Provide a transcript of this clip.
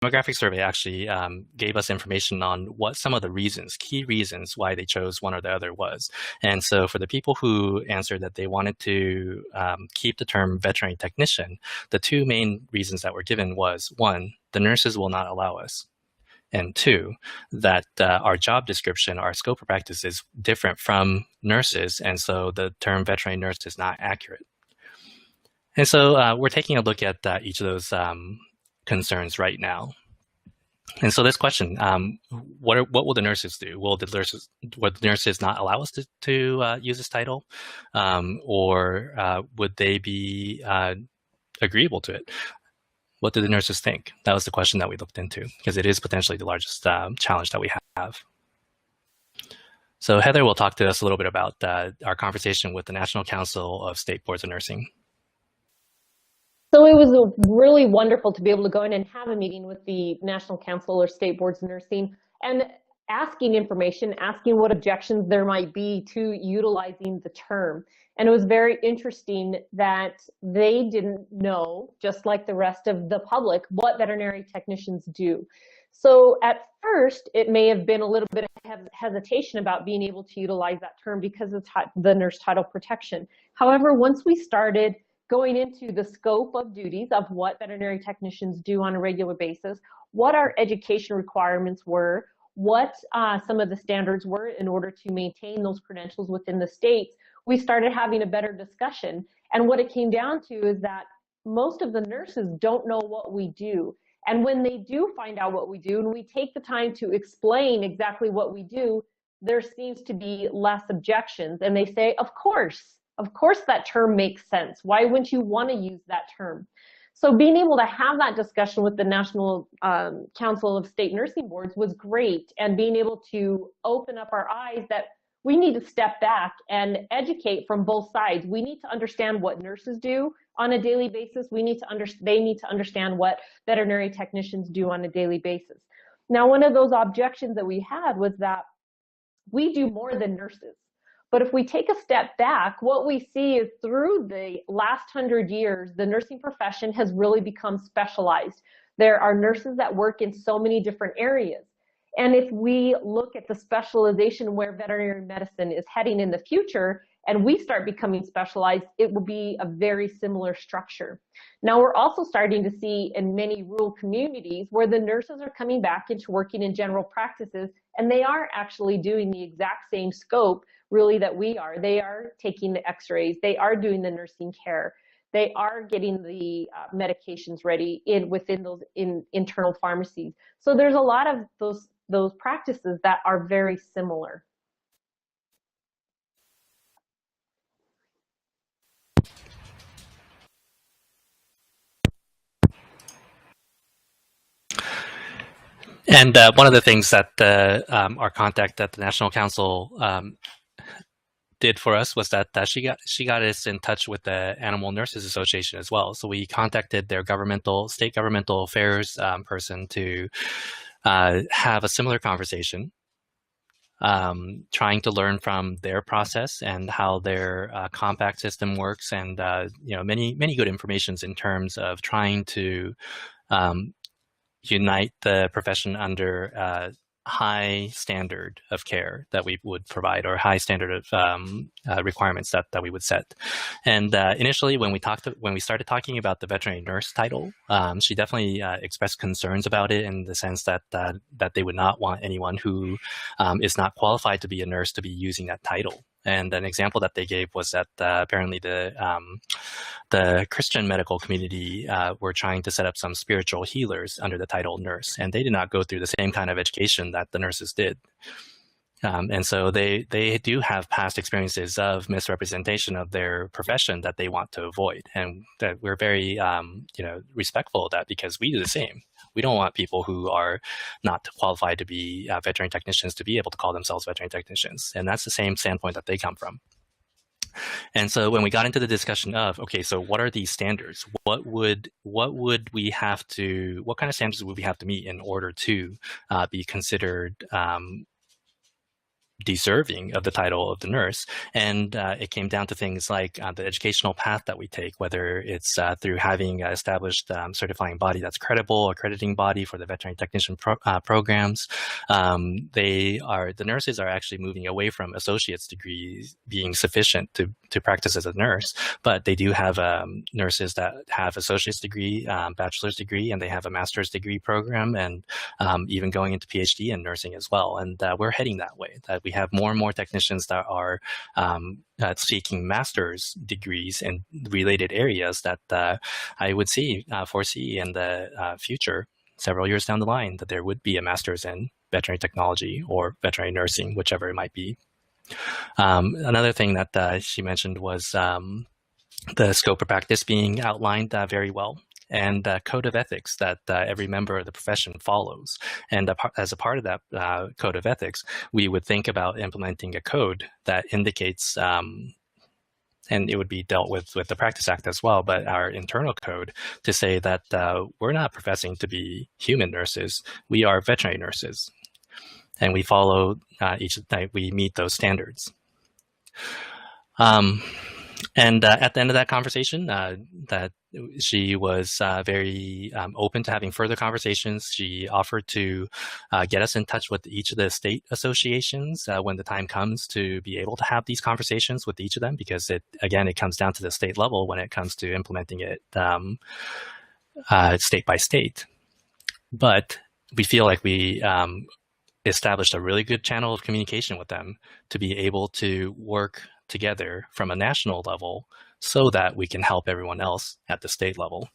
demographic survey actually gave us information on what some of the reasons, key reasons why they chose one or the other was. And so for the people who answered that they wanted to keep the term veterinary technician, the two main reasons that were given was, one, the nurses will not allow us. And two, that our job description, our scope of practice is different from nurses, and so the term veterinary nurse is not accurate. And so we're taking a look at each of those concerns right now. And so this question, what will the nurses do? Will the nurses not allow us to use this title? Or would they be agreeable to it? What do the nurses think? That was the question that we looked into, because it is potentially the largest challenge that we have. So Heather will talk to us a little bit about our conversation with the National Council of State Boards of Nursing. So it was really wonderful to be able to go in and have a meeting with the National Council or State Boards of Nursing and asking information, asking what objections there might be to utilizing the term. And it was very interesting that they didn't know, just like the rest of the public, what veterinary technicians do. So at first, it may have been a little bit of hesitation about being able to utilize that term because of the nurse title protection. However, once we started going into the scope of duties of what veterinary technicians do on a regular basis, what our education requirements were, what some of the standards were in order to maintain those credentials within the states, we started having a better discussion. And what it came down to is that most of the nurses don't know what we do. And when they do find out what we do, and we take the time to explain exactly what we do, there seems to be less objections. And they say, of course that term makes sense. Why wouldn't you want to use that term? So being able to have that discussion with the National Council of State Nursing Boards was great, and being able to open up our eyes that we need to step back and educate from both sides. We need to understand what nurses do on a daily basis. They need to understand what veterinary technicians do on a daily basis. Now, one of those objections that we had was that we do more than nurses. But if we take a step back, what we see is through the last 100 years, the nursing profession has really become specialized. There are nurses that work in so many different areas. And if we look at the specialization where veterinary medicine is heading in the future, and we start becoming specialized, it will be a very similar structure. Now, we're also starting to see in many rural communities where the nurses are coming back into working in general practices, and they are actually doing the exact same scope really that we are. They are taking the x-rays, they are doing the nursing care, they are getting the medications ready within those internal pharmacies. So there's a lot of those practices that are very similar. And one of the things that our contact at the National Council did for us was that she got us in touch with the Animal Nurses Association as well. So we contacted their state governmental affairs person to have a similar conversation, trying to learn from their process and how their compact system works, and many good informations in terms of trying to unite the profession under high standard of care that we would provide, or high standard of requirements that we would set. And initially, when we started talking about the veterinary nurse title, she definitely expressed concerns about it, in the sense that they would not want anyone who is not qualified to be a nurse to be using that title. And an example that they gave was that apparently the Christian medical community were trying to set up some spiritual healers under the title nurse, and they did not go through the same kind of education that the nurses did. And so they do have past experiences of misrepresentation of their profession that they want to avoid, and that we're very respectful of that, because we do the same. We don't want people who are not qualified to be veterinary technicians to be able to call themselves veterinary technicians, and that's the same standpoint that they come from. And so when we got into the discussion of, okay, so what are these standards? What kind of standards would we have to meet in order to be considered deserving of the title of the nurse. And it came down to things like the educational path that we take, whether it's through having established certifying body that's credible, accrediting body for the veterinary technician programs. The nurses are actually moving away from associate's degrees being sufficient to practice as a nurse, but they do have nurses that have associate's degree, bachelor's degree, and they have a master's degree program, and even going into PhD in nursing as well. And we're heading that way, that we have more and more technicians that are seeking master's degrees in related areas that I would foresee in the future, several years down the line, that there would be a master's in veterinary technology or veterinary nursing, whichever it might be. Another thing that she mentioned was the scope of practice being outlined very well, and code of ethics that every member of the profession follows. And as a part of that code of ethics, we would think about implementing a code that indicates, and it would be dealt with the Practice Act as well, but our internal code to say that we're not professing to be human nurses, we are veterinary nurses. And we follow we meet those standards. And at the end of that conversation, that she was very open to having further conversations. She offered to get us in touch with each of the state associations when the time comes to be able to have these conversations with each of them, because it comes down to the state level when it comes to implementing it state by state. But we feel like we established a really good channel of communication with them to be able to work together from a national level so that we can help everyone else at the state level.